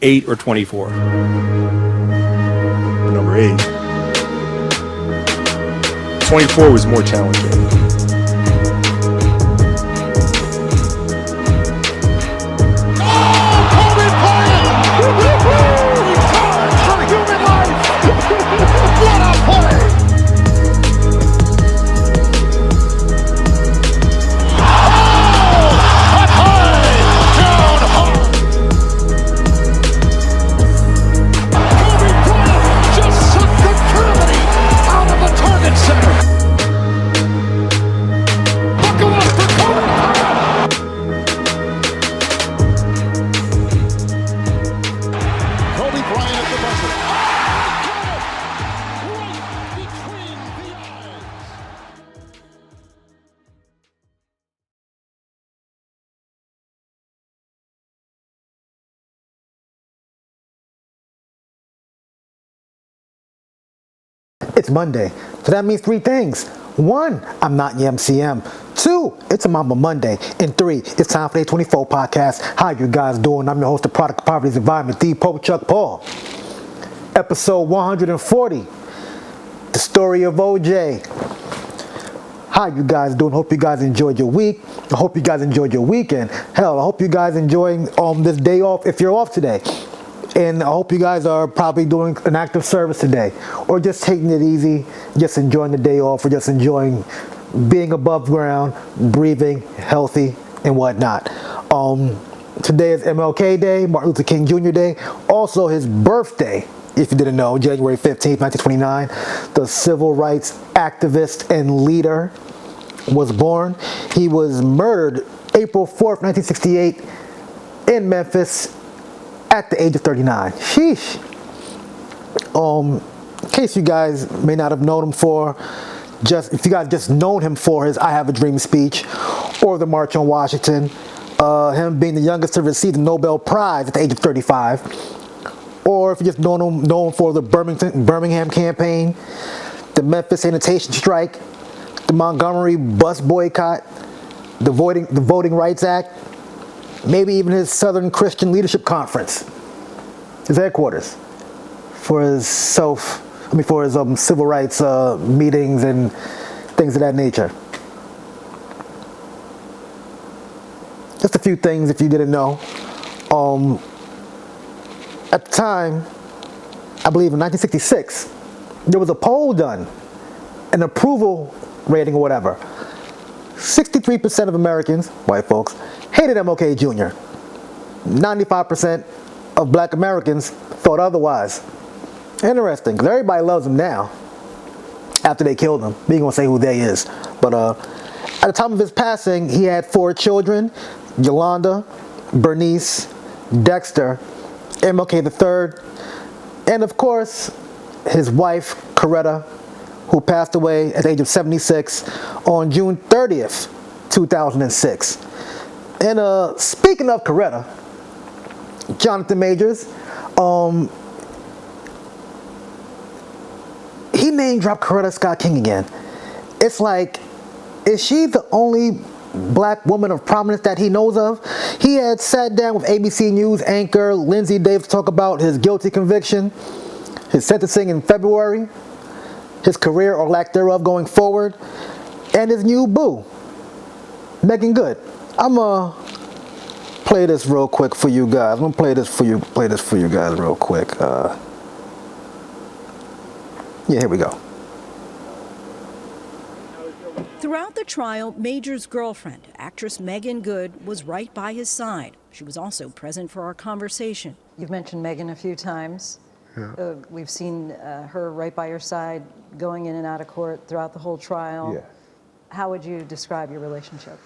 8 or 24? Number 8. 24 was more challenging. It's Monday, so that means 3 things. 1, I'm not your MCM. 2, it's a Mama Monday. And 3, it's time for the 24 podcast. How you guys doing? I'm your host of Product of Poverty's Environment, the Pope Chuck Paul. Episode 140, the story of OJ. How you guys doing? Hope you guys enjoyed your week. I hope you guys enjoyed your weekend. Hell, I hope you guys enjoying this day off if you're off today. And I hope you guys are probably doing an active service today, or just taking it easy, just enjoying the day off, or just enjoying being above ground, breathing, healthy, and whatnot. Today is MLK Day, Martin Luther King Jr. Day, also his birthday, if you didn't know, January 15th, 1929. The civil rights activist and leader was born. He was murdered April 4th, 1968 in Memphis, at the age of 39. Sheesh. In case you guys may not have known him for, if you guys just known him for his I Have a Dream speech or the March on Washington, him being the youngest to receive the Nobel Prize at the age of 35, or if you just known him for the Birmingham campaign, the Memphis sanitation strike, the Montgomery bus boycott, the Voting Rights Act, maybe even his Southern Christian Leadership Conference, his headquarters, for his civil rights meetings and things of that nature. Just a few things if you didn't know. At the time, I believe in 1966, there was a poll done, an approval rating or whatever. 63% of Americans, white folks, hated MLK Jr. 95% of black Americans thought otherwise. Interesting, because everybody loves him now after they killed him. We ain't gonna say who they is. But at the time of his passing, he had 4 children: Yolanda, Bernice, Dexter, MLK III, and of course, his wife, Coretta, who passed away at the age of 76 on June 30th, 2006. And speaking of Coretta, Jonathan Majors, he name dropped Coretta Scott King again. It's like, is she the only black woman of prominence that he knows of? He had sat down with ABC News anchor Lindsay Davis to talk about his guilty conviction, his sentencing in February, his career or lack thereof going forward, and his new boo, Megan Good. I'm gonna play this real quick for you guys. I'm gonna play this for you guys real quick. Yeah, here we go. Throughout the trial, Major's girlfriend, actress Megan Good, was right by his side. She was also present for our conversation. You've mentioned Megan a few times. Yeah. We've seen her right by your side, going in and out of court throughout the whole trial. Yeah. How would you describe your relationship?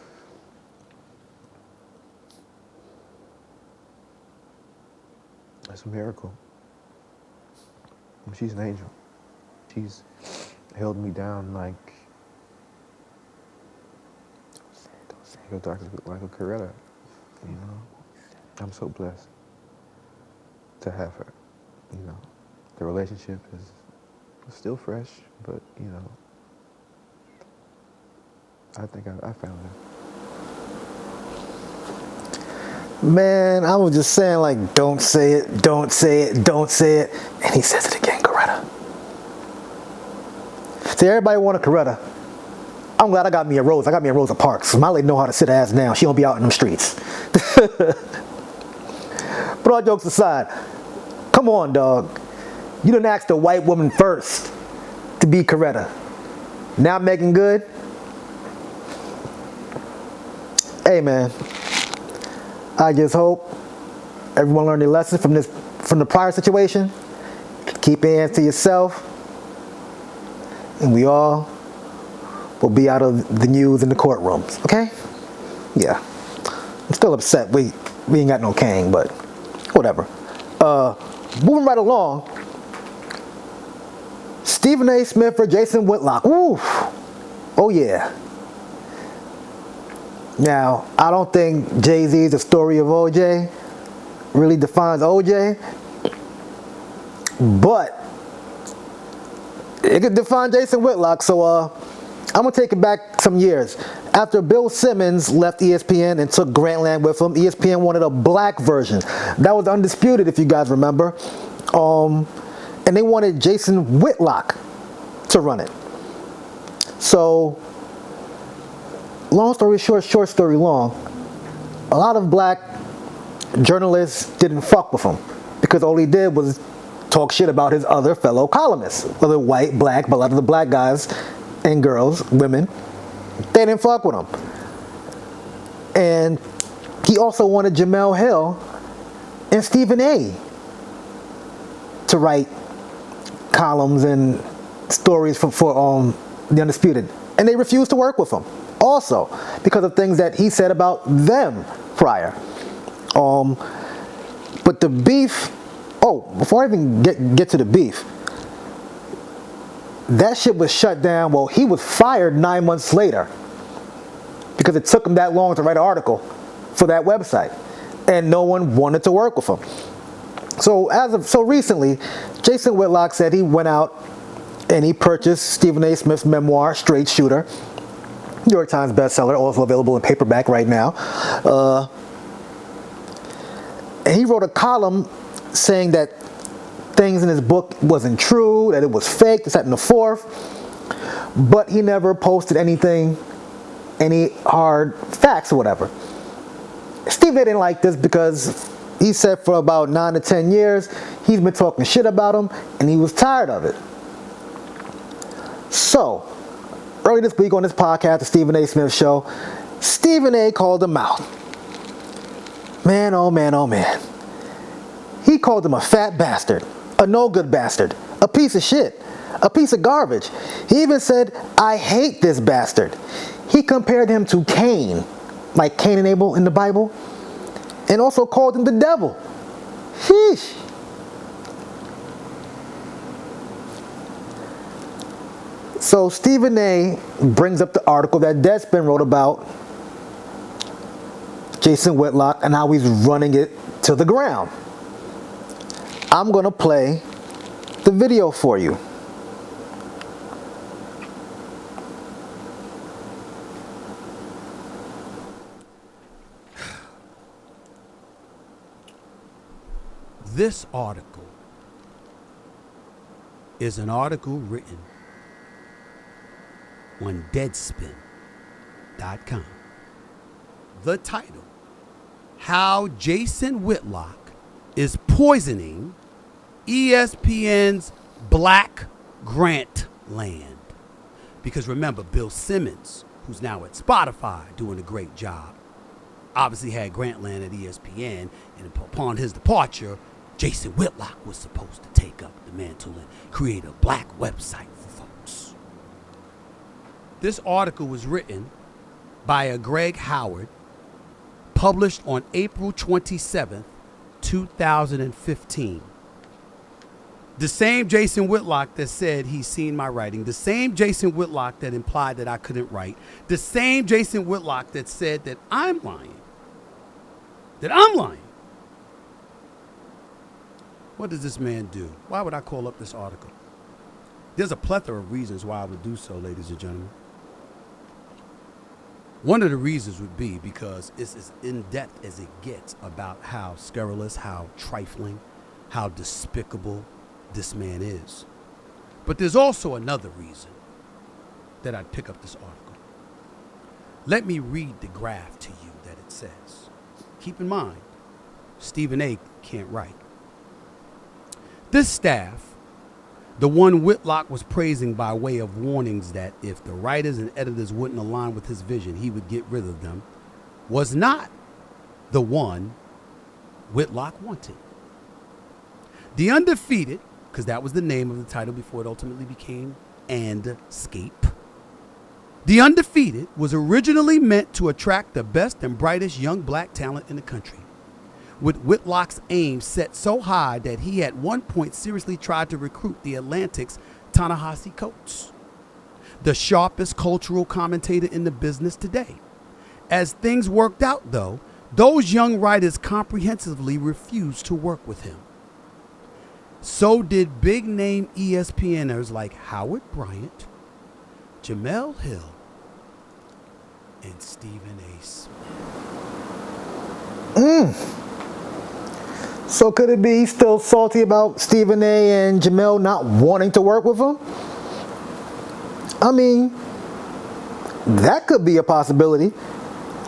It's a miracle. She's an angel. She's held me down like, don't say your doctors like a Coretta, you know? I'm so blessed to have her, you know? The relationship is still fresh, but, you know, I think I found her. Man, I was just saying, like, don't say it, don't say it, don't say it. And he says it again, Coretta. See, everybody wanted Coretta. I'm glad I got me a Rose. I got me a Rosa Parks. My lady know how to sit her ass down. She don't be out in them streets. But all jokes aside, come on, dog. You done asked a white woman first to be Coretta. Now Megan Good? Hey, man. I just hope everyone learned their lesson from the prior situation. Keep your hands to yourself. And we all will be out of the news in the courtrooms, okay? Yeah. I'm still upset. We ain't got no Kang, but whatever. Moving right along. Stephen A. Smith or Jason Whitlock. Ooh. Oh, yeah. Now, I don't think Jay-Z's The Story of OJ really defines OJ, but it could define Jason Whitlock. So I'm going to take it back some years. After Bill Simmons left ESPN and took Grantland with him, ESPN wanted a black version. That was undisputed, if you guys remember. And they wanted Jason Whitlock to run it. So, long story short, short story long, a lot of black journalists didn't fuck with him because all he did was talk shit about his other fellow columnists, whether white, black, but a lot of the black guys and girls, women, they didn't fuck with him. And he also wanted Jamel Hill and Stephen A. to write columns and stories for The Undisputed. And they refused to work with him also because of things that he said about them prior. But the beef, before I even get to the beef, that shit was shut down. Well, he was fired 9 months later because it took him that long to write an article for that website, and no one wanted to work with him. So recently, Jason Whitlock said he went out and he purchased Stephen A. Smith's memoir, Straight Shooter, New York Times bestseller, also available in paperback right now. And he wrote a column saying that things in his book wasn't true, that it was fake, this, that, and the fourth. But he never posted anything, any hard facts or whatever. Stephen A. didn't like this because he said for about 9 to 10 years, he's been talking shit about him, and he was tired of it. So, early this week on this podcast, the Stephen A. Smith Show, Stephen A. called him out. Man, oh man, oh man. He called him a fat bastard, a no-good bastard, a piece of shit, a piece of garbage. He even said, I hate this bastard. He compared him to Cain, like Cain and Abel in the Bible, and also called him the devil. Sheesh. So Stephen A. brings up the article that Deadspin wrote about Jason Whitlock and how he's running it to the ground. I'm going to play the video for you. This article is an article written on Deadspin.com. The title, How Jason Whitlock is Poisoning ESPN's Black Grant Land. Because remember, Bill Simmons, who's now at Spotify doing a great job, obviously had Grantland at ESPN, and upon his departure, Jason Whitlock was supposed to take up the mantle and create a black website for folks. This article was written by a Greg Howard, published on April 27th, 2015. The same Jason Whitlock that said he's seen my writing, the same Jason Whitlock that implied that I couldn't write, the same Jason Whitlock that said that I'm lying. What does this man do? Why would I call up this article? There's a plethora of reasons why I would do so, ladies and gentlemen. One of the reasons would be because it's as in-depth as it gets about how scurrilous, how trifling, how despicable this man is. But there's also another reason that I'd pick up this article. Let me read the graph to you that it says. Keep in mind, Stephen A. can't write. This staff, the one Whitlock was praising by way of warnings that if the writers and editors wouldn't align with his vision, he would get rid of them, was not the one Whitlock wanted. The Undefeated, because that was the name of the title before it ultimately became And Scape. The Undefeated was originally meant to attract the best and brightest young black talent in the country, with Whitlock's aim set so high that he at one point seriously tried to recruit the Atlantic's Ta-Nehisi Coates, the sharpest cultural commentator in the business today. As things worked out, though, those young writers comprehensively refused to work with him. So did big-name ESPNers like Howard Bryant, Jemele Hill, and Stephen A. Smith. So could it be he's still salty about Stephen A. and Jemele not wanting to work with him? I mean, that could be a possibility.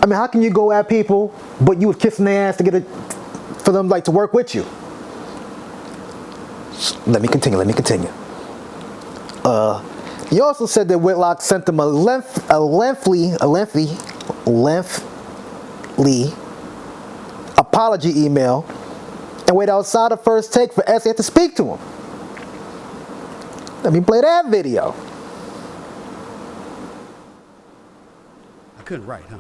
I mean, how can you go at people, but you was kissing their ass to get it for them like to work with you? Let me continue. He also said that Whitlock sent him a lengthy apology email and wait outside the first take for SAF to speak to him. Let me play that video. I couldn't write, huh?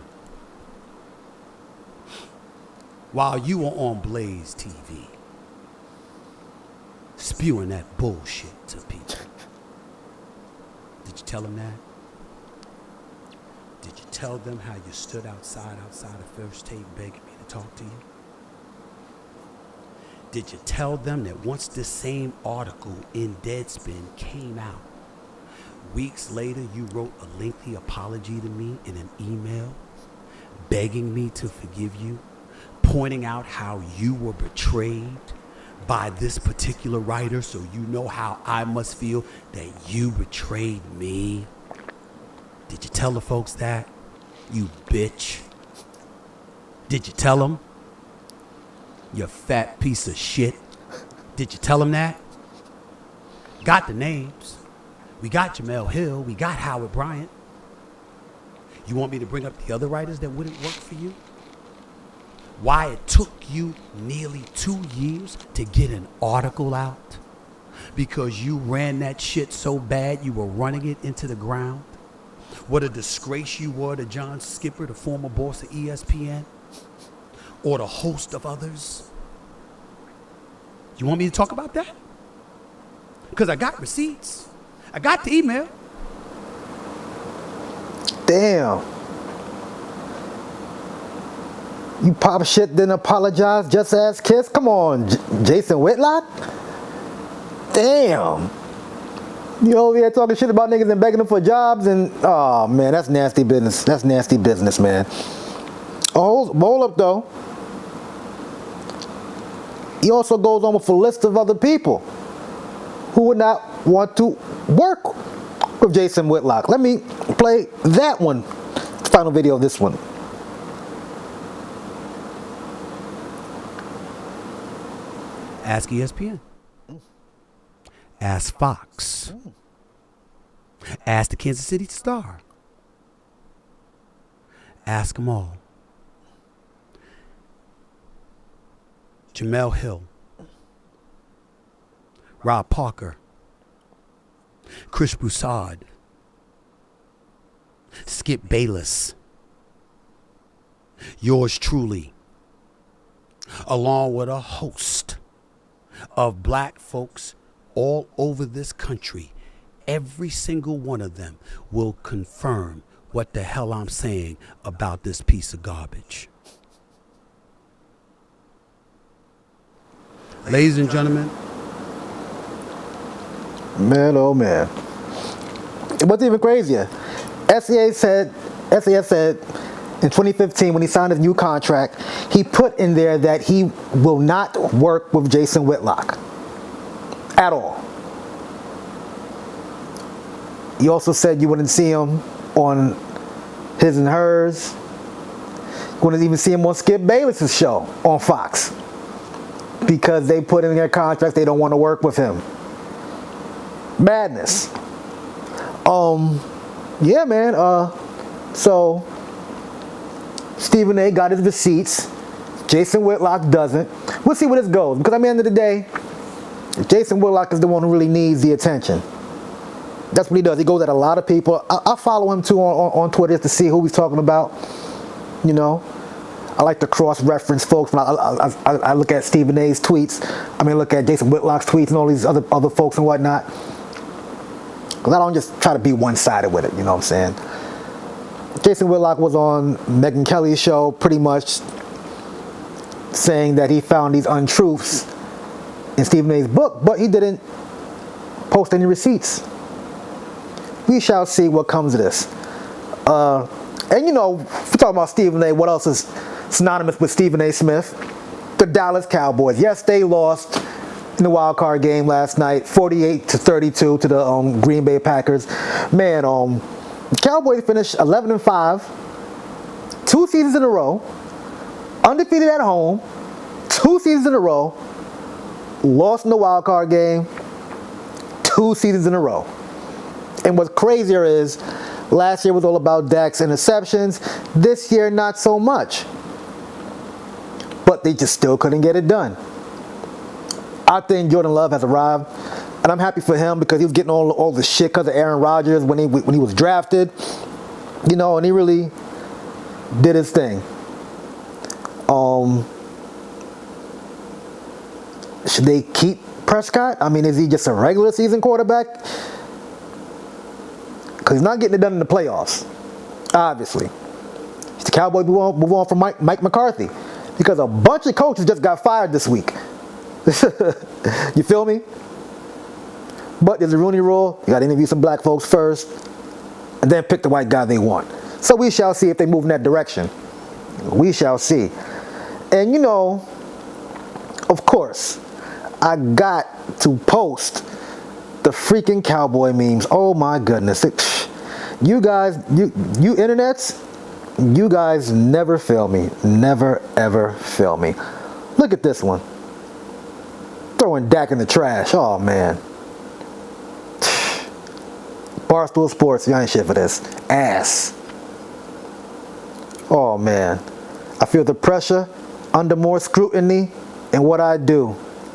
While you were on Blaze TV, spewing that bullshit to people. Did you tell them that? Did you tell them how you stood outside the first take begging me to talk to you? Did you tell them that once this same article in Deadspin came out, weeks later you wrote a lengthy apology to me in an email, begging me to forgive you, pointing out how you were betrayed by this particular writer, so you know how I must feel that you betrayed me? Did you tell the folks that, you bitch? Did you tell them? You fat piece of shit. Did you tell them that? Got the names. We got Jemele Hill. We got Howard Bryant. You want me to bring up the other writers that wouldn't work for you? Why it took you nearly 2 years to get an article out? Because you ran that shit so bad you were running it into the ground? What a disgrace you were to John Skipper, the former boss of ESPN, or the host of others. You want me to talk about that? Because I got receipts. I got the email. Damn. You pop shit, then apologize, just ask Kiss? Come on, Jason Whitlock? Damn. You over here talking shit about niggas and begging them for jobs and, oh man, that's nasty business. That's nasty business, man. Oh, hold up though. He also goes on with a list of other people who would not want to work with Jason Whitlock. Let me play that one, final video of this one. Ask ESPN. Ask Fox. Ask the Kansas City Star. Ask them all. Jemele Hill. Rob Parker. Chris Broussard. Skip Bayless. Yours truly. Along with a host of black folks all over this country. Every single one of them will confirm what the hell I'm saying about this piece of garbage. Ladies and gentlemen. Man, oh man. What's even crazier? SAS said in 2015 when he signed his new contract, he put in there that he will not work with Jason Whitlock at all. He also said you wouldn't see him on His and Hers. You wouldn't even see him on Skip Bayless's show on Fox because they put in their contracts they don't want to work with him. Madness. Yeah, man. So Stephen A. got his receipts. Jason Whitlock doesn't. We'll see where this goes. Because at the end of the day, Jason Whitlock is the one who really needs the attention. That's what he does. He goes at a lot of people. I follow him too on Twitter to see who he's talking about. You know, I like to cross-reference folks when I look at Stephen A.'s tweets. I mean, look at Jason Whitlock's tweets and all these other folks and whatnot. Because I don't just try to be one-sided with it. You know what I'm saying? Jason Whitlock was on Megyn Kelly's show pretty much saying that he found these untruths in Stephen A.'s book, but he didn't post any receipts. We shall see what comes of this. And you know, if we're talking about Stephen A., what else is synonymous with Stephen A. Smith? The Dallas Cowboys. Yes, they lost in the wild card game last night, 48-32 to the Green Bay Packers. Man, the Cowboys finished 11-5, 2 seasons in a row, undefeated at home, 2 seasons in a row, lost in the wild card game, 2 seasons in a row. And what's crazier is, last year was all about Dak's interceptions. This year, not so much. But they just still couldn't get it done. I think Jordan Love has arrived. And I'm happy for him because he was getting all the shit because of Aaron Rodgers when he was drafted. You know, and he really did his thing. Should they keep Prescott? I mean, is he just a regular season quarterback? Because he's not getting it done in the playoffs, obviously. The Cowboys move on from Mike McCarthy because a bunch of coaches just got fired this week. You feel me? But there's a Rooney Rule. You got to interview some black folks first and then pick the white guy they want. So we shall see if they move in that direction. We shall see. And you know, of course, I got to post the freaking cowboy memes. Oh my goodness. You guys, you internets, you guys never fail me. Never, ever fail me. Look at this one. Throwing Dak in the trash. Oh man. Barstool Sports, you ain't shit for this. Ass. Oh man. I feel the pressure under more scrutiny, and what I do,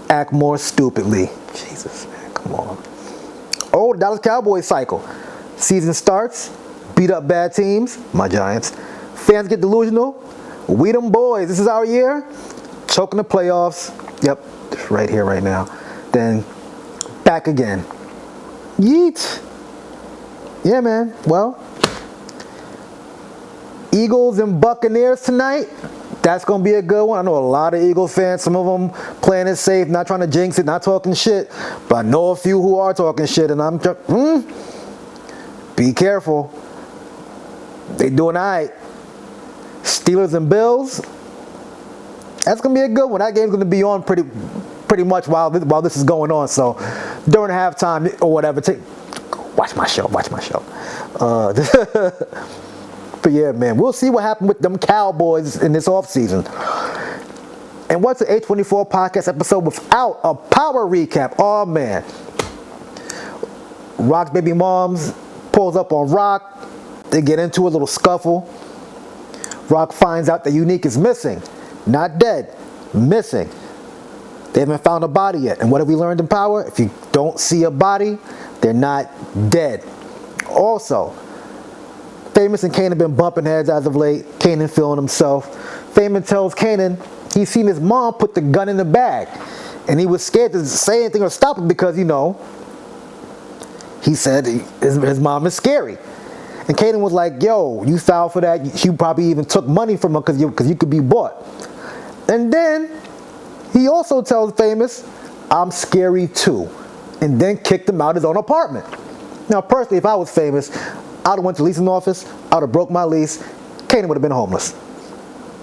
act more stupidly. Jesus, man, come on. Oh, the Dallas Cowboys cycle. Season starts, beat up bad teams, my Giants. Fans get delusional. We them boys, this is our year. Choking the playoffs. Yep, right here, right now. Then back again. Yeet. Yeah, man. Well, Eagles and Buccaneers tonight. That's going to be a good one. I know a lot of Eagles fans, some of them playing it safe, not trying to jinx it, not talking shit. But I know a few who are talking shit, and I'm be careful. They doing all right. Steelers and Bills. That's going to be a good one. That game's going to be on pretty much while this is going on. So during halftime or whatever, watch my show. But yeah, man, we'll see what happened with them Cowboys in this offseason. And what's the A24 podcast episode without a power recap? Oh, man. Rock's baby moms pulls up on Rock. They get into a little scuffle. Rock finds out that Unique is missing. Not dead. Missing. They haven't found a body yet. And what have we learned in Power? If you don't see a body, they're not dead. Also, Famous and Kanan have been bumping heads as of late. Kanan feeling himself. Famous tells Kanan he's seen his mom put the gun in the bag. And he was scared to say anything or stop it because, you know, he said his mom is scary. And Kanan was like, yo, you foul for that. You probably even took money from her because you could be bought. And then he also tells Famous, I'm scary too. And then kicked him out of his own apartment. Now, personally, if I was Famous, I'd have went to leasing office, I'd have broke my lease, Kanan would have been homeless.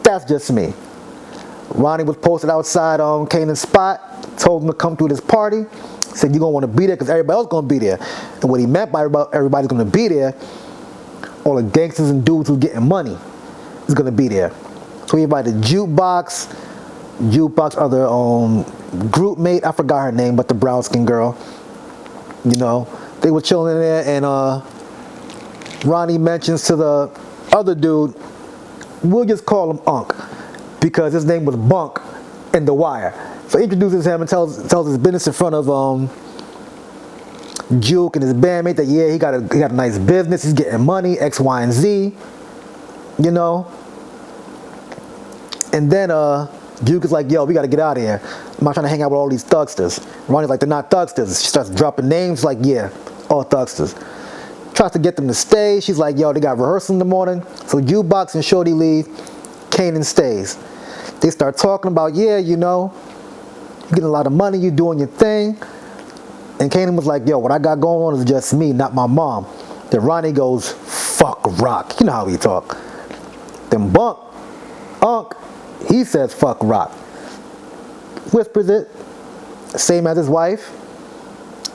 That's just me. Ronnie was posted outside on Kanan's spot, told him to come through this party, said you're going to want to be there because everybody else going to be there. And what he meant by everybody's going to be there, all the gangsters and dudes who's getting money is going to be there. So he invited Jukebox, other group mate, I forgot her name, but the brown skin girl. You know, they were chilling in there, and Ronnie mentions to the other dude, we'll just call him Unc, because his name was Bunk in The Wire. So he introduces him and tells his business in front of Juke and his bandmate that he got a nice business, he's getting money, X, Y, and Z, you know. And then Juke is like, yo, we gotta get out of here. I'm not trying to hang out with all these thugsters. Ronnie's like, they're not thugsters. She starts dropping names like, yeah, all thugsters. Tries to get them to stay. She's like, yo, they got rehearsal in the morning. So Jukebox and Shorty leave. Kanan stays. They start talking about, yeah, you know, you're getting a lot of money, you're doing your thing. And Kanan was like, yo, what I got going on is just me, not my mom. Then Ronnie goes, fuck rock. You know how he talk. Then Unc, he says fuck rock. Whispers it, same as his wife.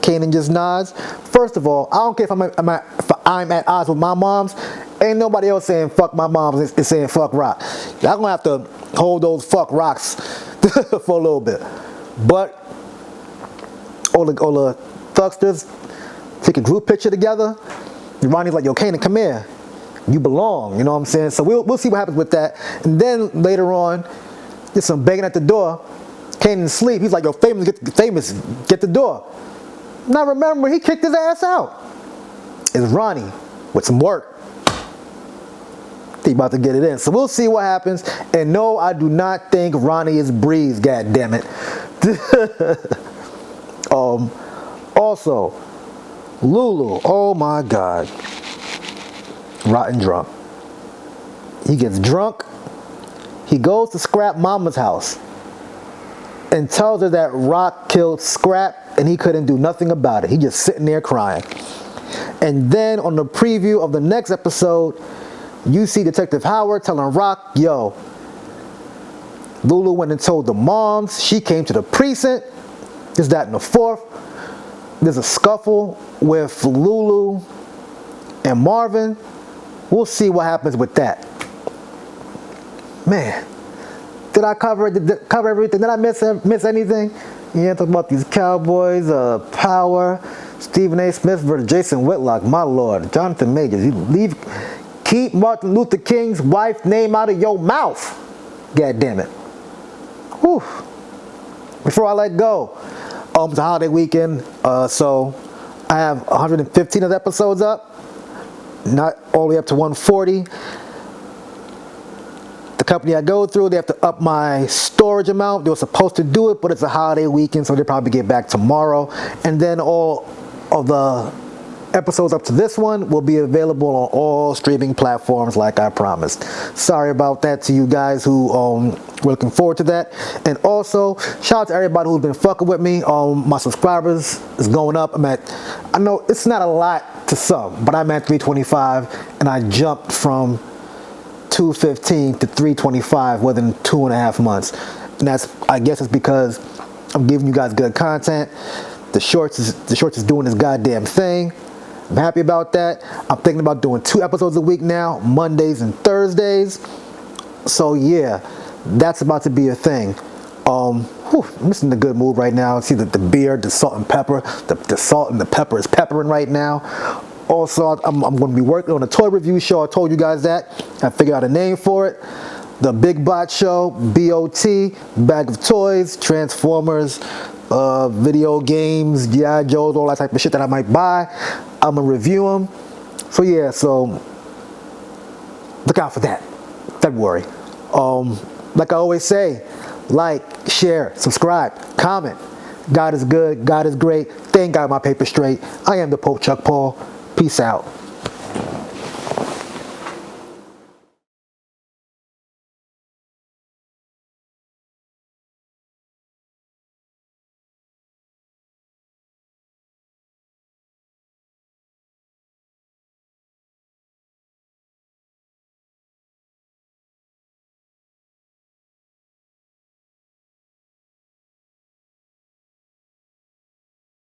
Kanan just nods. First of all, I don't care if I'm at odds with my moms. Ain't nobody else saying fuck my moms and saying fuck rock. Y'all gonna have to hold those fuck rocks for a little bit. But all the thugsters take a group picture together. And Ronnie's like, yo, Kanan, come here. You belong, you know what I'm saying? So we'll see what happens with that. And then later on, there's some banging at the door. Kanan's asleep. He's like, yo, famous, get the door. Now remember, he kicked his ass out. It's Ronnie with some work. He about to get it in. So we'll see what happens. And no, I do not think Ronnie is Breeze, goddammit. Also, Lulu, oh my God. Rotten drunk. He gets drunk. He goes to Scrap Mama's house and tells her that Rock killed Scrap and he couldn't do nothing about it. He just sitting there crying. And then on the preview of the next episode, you see Detective Howard telling Rock, yo, Lulu went and told the moms. She came to the precinct. This, that, and the fourth. There's a scuffle with Lulu and Marvin. We'll see what happens with that. Man, did I cover everything? Did I miss anything? Yeah, talking about these Cowboys, Power, Stephen A. Smith versus Jason Whitlock. My Lord, Jonathan Majors, keep Martin Luther King's wife's name out of your mouth. God damn it. Whew. Before I let go, it's a holiday weekend, so I have 115 of the episodes up. Not all the way up to 140. The company I go through, they have to up my storage amount. They were supposed to do it, but it's a holiday weekend, so they'll probably get back tomorrow. And then all of the episodes up to this one will be available on all streaming platforms like I promised. Sorry about that to you guys who were looking forward to that. And also, shout out to everybody who's been fucking with me. My subscribers is going up. I know it's not a lot to some, but I'm at 325 and I jumped from 215 to 325 within 2.5 months. And I guess it's because I'm giving you guys good content. The shorts is doing this goddamn thing. I'm happy about that. I'm thinking about doing 2 episodes a week now, Mondays and Thursdays. So yeah, that's about to be a thing. I'm missing the good mood right now. See the beer, the salt and pepper. The salt and the pepper is peppering right now. Also, I'm going to be working on a toy review show. I told you guys that. I figured out a name for it. The Big Bot Show, BOT, Bag of Toys, Transformers, video games, G.I. Joes, all that type of shit that I might buy. I'm going to review them. So yeah, so look out for that. February. Like I always say, like, share, subscribe, comment. God is good. God is great. Thank God my paper's straight. I am the Pope Chuck Paul. Peace out.